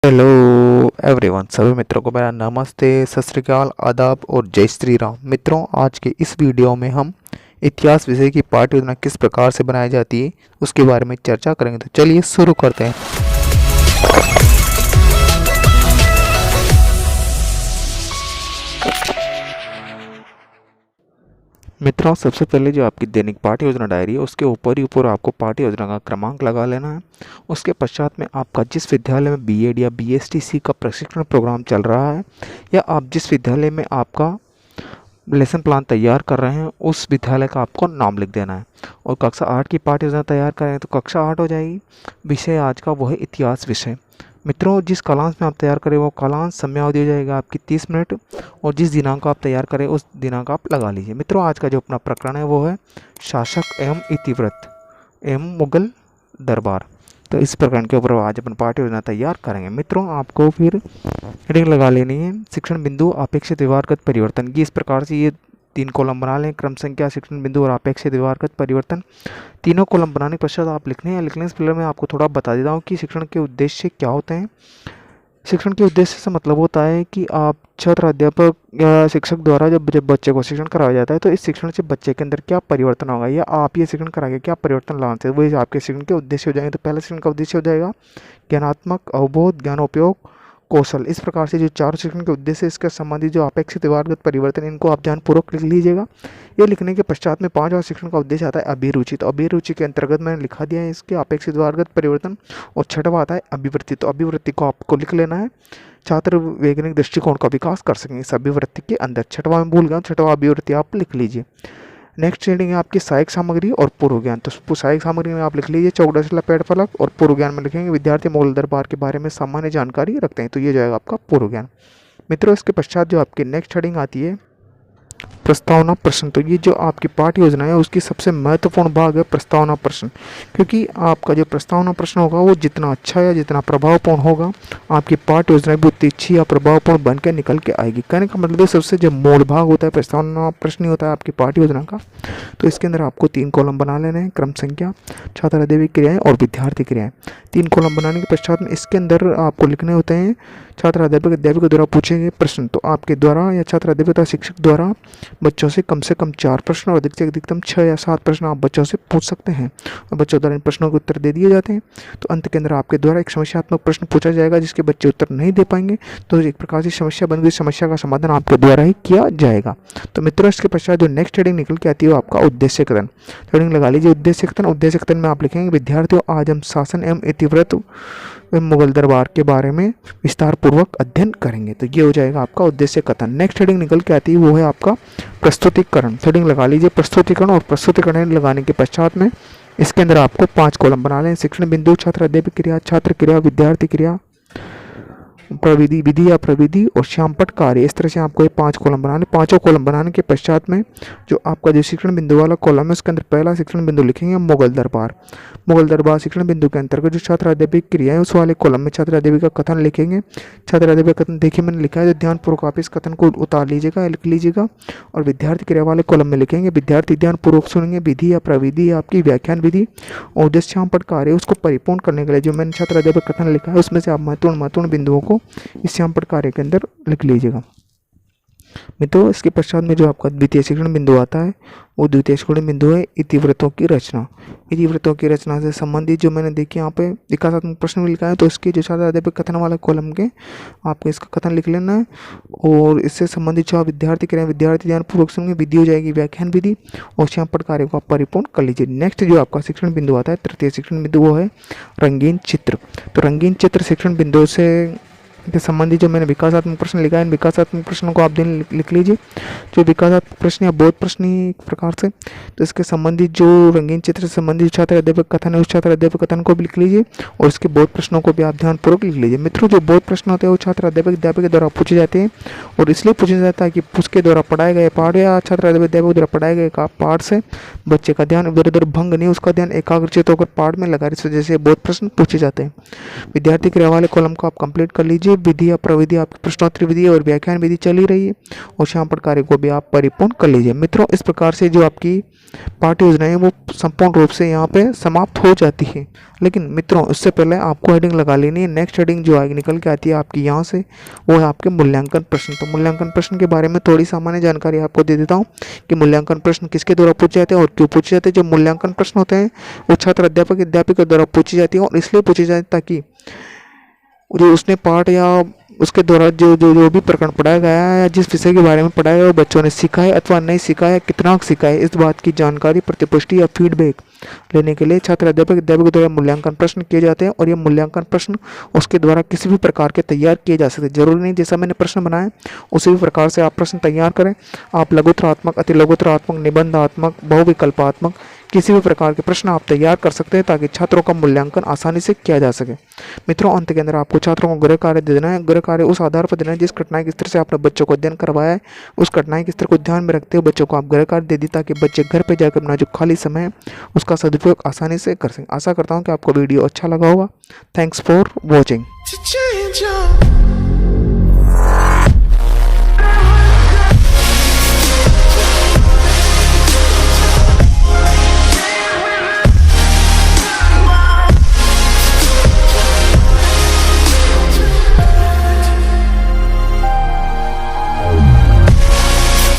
Hello everyone, सभी मित्रों को मेरा नमस्ते, सत श्री अकाल, आदाब और जय श्री राम। मित्रों, आज के इस वीडियो में हम इतिहास विषय की पाठ्य योजना किस प्रकार से बनाई जाती है उसके बारे में चर्चा करेंगे। तो चलिए शुरू करते हैं। मित्रों, सबसे पहले जो आपकी दैनिक पाठ्य योजना डायरी है उसके ऊपर ही ऊपर आपको पाठ्य योजना का क्रमांक लगा लेना है। उसके पश्चात में आपका जिस विद्यालय में बीएड या बीएसटीसी का प्रशिक्षण प्रोग्राम चल रहा है या आप जिस विद्यालय में आपका लेसन प्लान तैयार कर रहे हैं उस विद्यालय का आपको नाम लिख देना है। और कक्षा 8 की पाठ्य योजना तैयार करें तो कक्षा 8 हो जाएगी। विषय आज का वो है इतिहास विषय। मित्रों, जिस कालांश में आप तैयार करें वो कालांश समयावधि हो जाएगा आपकी 30 मिनट, और जिस दिनांक आप तैयार करें उस दिनांक आप लगा लीजिए। मित्रों, आज का जो अपना प्रकरण है वो है शासक एवं इतिवृत्त एवं मुगल दरबार। तो इस प्रकरण के ऊपर आज अपन पाठ्य योजना तैयार करेंगे। मित्रों, आपको फिर हेडिंग लगा लेनी है शिक्षण बिंदु अपेक्षित व्यवहारगत परिवर्तन की। इस प्रकार से ये 3 कॉलम बना लें, क्रम संख्या, शिक्षण बिंदु और अपेक्षित व्यवहारगत परिवर्तन। तीनों कॉलम बनाने के पश्चात आप लिखने हैं। लिखने से पहले मैं आपको थोड़ा बता देता हूँ कि शिक्षण के उद्देश्य क्या होते हैं। शिक्षण के उद्देश्य से मतलब होता है कि आप छात्र, अध्यापक या शिक्षक द्वारा जब बच्चे को शिक्षण कराया जाता है तो इस शिक्षण से बच्चे के अंदर क्या परिवर्तन होगा या आप ये शिक्षण करा के क्या परिवर्तन लाते हैं, वही आपके शिक्षण के उद्देश्य हो जाएंगे। तो पहला शिक्षण का उद्देश्य हो जाएगा ज्ञानात्मक, अवबोध, ज्ञानोपयोग, कौशल। इस प्रकार से जो 4 शिक्षण के उद्देश्य इसके संबंधित जो अपेक्षित व्यवहारगत परिवर्तन, इनको आप ध्यानपूर्वक लिख लीजिएगा। ये लिखने के पश्चात में 5वां शिक्षण का उद्देश्य आता है अभिरुचि। तो अभिरुचि के अंतर्गत मैंने लिखा दिया है इसके अपेक्षित व्यवहारगत परिवर्तन। और 6वां आता है अभिवृत्ति। तो अभिवृत्ति को आपको लिख लेना है, छात्र वैज्ञानिक दृष्टिकोण का विकास कर सकेंगे इस अभिवृत्ति के अंदर। 6वां में भूल गया, 6वां अभिवृत्ति आप लिख लीजिए। नेक्स्ट हेडिंग है आपकी सहायक सामग्री और पूर्व ज्ञान। तो सहायक सामग्री में आप लिख लीजिए चौकड़ा, पेड़ फलक, और पूर्व ज्ञान में लिखेंगे विद्यार्थी मुगल दरबार के बारे में सामान्य जानकारी रखते हैं। तो ये जाएगा आपका पूर्व ज्ञान। मित्रों, इसके पश्चात जो आपकी नेक्स्ट हेडिंग आती है प्रस्तावना प्रश्न। तो ये जो आपकी पाठ्य योजना है उसकी सबसे महत्वपूर्ण भाग है प्रस्तावना प्रश्न, क्योंकि आपका जो प्रस्तावना प्रश्न होगा वो जितना अच्छा या जितना प्रभावपूर्ण होगा आपकी पाठ्य योजना भी उतनी अच्छी या प्रभावपूर्ण बन के निकल के आएगी। कहने का मतलब है सबसे जो मूल भाग होता है प्रस्तावना प्रश्न ही होता है आपकी पाठ्य योजना का। तो इसके अंदर आपको 3 कॉलम बना लेने हैं, क्रम संख्या, छात्र अध्ययन क्रियाएं और विद्यार्थी क्रियाएं। 3 कॉलम बनाने के पश्चात में इसके अंदर आपको लिखने होते हैं छात्र अध्यापक द्वारा पूछे गए प्रश्न। तो आपके द्वारा या छात्र अध्यापक तथा शिक्षक द्वारा बच्चों से कम 4 प्रश्न और अधिक से अधिकतम 6 या 7 प्रश्न आप बच्चों से पूछ सकते हैं, और बच्चों द्वारा इन प्रश्नों के उत्तर दे दिए जाते हैं। तो अंत के अंदर आपके द्वारा एक समस्यात्मक प्रश्न पूछा जाएगा जिसके बच्चे उत्तर नहीं दे पाएंगे, तो एक प्रकार से समस्या बन गई, समस्या का समाधान आपके द्वारा ही किया जाएगा। तो मित्रों, इसके पश्चात जो नेक्स्ट हेडिंग निकल के आती है वो आपका उद्देश्य कथन। हेडिंग लगा लीजिए उद्देश्य कथन। उद्देश्य कथन में आप लिखेंगे विद्यार्थियों, आज हम शासन एवं इतिवृत्त मुगल दरबार के बारे में विस्तार पूर्वक अध्ययन करेंगे। तो ये हो जाएगा आपका उद्देश्य कथन। नेक्स्ट हेडिंग निकल के आती है वो है आपका प्रस्तुतिकरण। हेडिंग लगा लीजिए प्रस्तुतिकरण। और प्रस्तुतिकरण लगाने के पश्चात में इसके अंदर आपको 5 कॉलम बना लें। शिक्षण बिंदु, छात्र अध्यापक क्रिया, छात्र क्रिया, विद्यार्थी क्रिया, प्रविधि, विधि या प्रविधि और श्यामपट कार्य। इस तरह से आपको ये 5 कॉलम बनाने। 5 कॉलम बनाने के पश्चात में जो आपका जो शिक्षण बिंदु वाला कॉलम है उसके अंदर पहला शिक्षण बिंदु लिखेंगे मुगल दरबार। मुगल दरबार शिक्षण बिंदु के अंतर्गत जो छात्र अध्यापक क्रिया है उस वाले कॉलम में छात्र अध्यापक का कथन लिखेंगे। छात्र अध्यापक कथन देखिए मैंने लिखा है, तो ध्यानपूर्वक आप इस कथन को उतार लीजिएगा, लिख लीजिएगा। और विद्यार्थी क्रिया वाले कॉलम में लिखेंगे विद्यार्थी ध्यानपूर्वक सुनेंगे विधि या प्रविधि आपकी व्याख्यान विधि और जो श्यामपट कार्य उसको परिपूर्ण करने के लिए जो मैंने छात्र अध्यापक कथन लिखा है उसमें से आप महत्वपूर्ण बिंदुओं को इस श्यामपट कार्य के अंदर लिख लीजिएगा। मित्रों, इसके पश्चात में जो आपका द्वितीय शिक्षण बिंदु आता है वो द्वितीय शिक्षण बिंदु है इतिवृत्तों की रचना। इतिवृत्तों की रचना से संबंधित जो मैंने देखिए यहाँ पे विकासात्मक प्रश्न भी लिखा है, तो इसके जो छात्र अध्यापक कथन वाला कॉलम के आपको इसका कथन लिख लेना है। और इससे संबंधित जो आप विद्यार्थी करें, विद्यार्थी ध्यानपूर्वक सुनेंगे, विधि हो जाएगी व्याख्यान विधि और श्यामपट कार्य को आप परिपूर्ण कर लीजिए। नेक्स्ट जो आपका शिक्षण बिंदु आता है तृतीय शिक्षण बिंदु वो है रंगीन चित्र। तो रंगीन चित्र शिक्षण बिंदु से के संबंधित जो मैंने विकासात्मक प्रश्न लिखा है इन विकासात्मक प्रश्नों को आप दिन लिख लीजिए। जो विकासात्मक प्रश्न या बोध प्रश्न ही एक प्रकार से, तो इसके संबंधित जो रंगीन चित्र से संबंधित छात्र अध्यापक कथन है उस छात्र अध्यापक कथन को भी लिख लीजिए और इसके बोध प्रश्नों को भी आप ध्यानपूर्वक लिख लीजिए। मित्रों, जो बोध प्रश्न होते हैं वो छात्र अध्यापक के द्वारा पूछे जाते हैं और इसलिए पूछा जाता है कि उसके द्वारा पढ़ाए गए पाठ या छात्र अध्यापक द्वारा पढ़ाए गए पाठ से बच्चे का ध्यान इधर उधर भंग नहीं, उसका ध्यान एकाग्रचित होकर पाठ में लगा, इस वजह से बोध प्रश्न पूछे जाते हैं। विद्यार्थी क्रिया वाले कॉलम को आप कंप्लीट कर लीजिए। विधि या प्रविधि आपकी प्रश्नोत्तरी विधि और व्याख्यान विधि चल ही रही है और शाम कार्य को भी आप परिपूर्ण कर लीजिए। मित्रों, इस प्रकार से जो आपकी पाठ्य योजना है वो संपूर्ण रूप से यहाँ पे समाप्त हो जाती है। लेकिन मित्रों, उससे पहले आपको हेडिंग लगा लेनी है। नेक्स्ट हेडिंग जो आगे निकल के आती है आपकी यहाँ से, वो है आपके मूल्यांकन प्रश्न। तो मूल्यांकन प्रश्न के बारे में थोड़ी सामान्य जानकारी आपको दे देता हूँ कि मूल्यांकन प्रश्न किसके द्वारा पूछे जाते हैं और क्यों पूछे जाते हैं। जो मूल्यांकन प्रश्न होते हैं वो छात्र अध्यापक अध्यापिका द्वारा पूछी जाती है और इसलिए पूछी जाती है ताकि जो उसने पाठ या उसके द्वारा जो भी प्रकरण पढ़ाया गया है या जिस विषय के बारे में पढ़ाया गया वो बच्चों ने सीखा है अथवा नहीं सीखा है, कितना सीखा है, इस बात की जानकारी प्रतिपुष्टि या फीडबैक लेने के लिए छात्र अध्यापक अध्यापक द्वारा मूल्यांकन प्रश्न किए जाते हैं। और ये मूल्यांकन प्रश्न उसके द्वारा किसी भी प्रकार के तैयार किए जा सकते हैं। जरूरी नहीं जैसा मैंने प्रश्न बनाया उसी भी प्रकार से आप प्रश्न तैयार करें। आप लघुत्तरात्मक, अति लघुत्तरात्मक, निबंधात्मक, बहुविकल्पात्मक किसी भी प्रकार के प्रश्न आप तैयार कर सकते हैं ताकि छात्रों का मूल्यांकन आसानी से किया जा सके। मित्रों, अंत के अंदर आपको छात्रों को गृह कार्य दे देना है। गृह कार्य उस आधार पर देना है जिस घटना के स्तर से आपने बच्चों को अध्ययन करवाया है, उस घटना के स्तर को ध्यान में रखते हुए बच्चों को आप गृह कार्य दे दी ताकि बच्चे घर पर जाकर अपना जो खाली समय है उसका सदुपयोग आसानी से कर सकें। आशा करता हूँ कि आपको वीडियो अच्छा लगा होगा। Thanks for watching.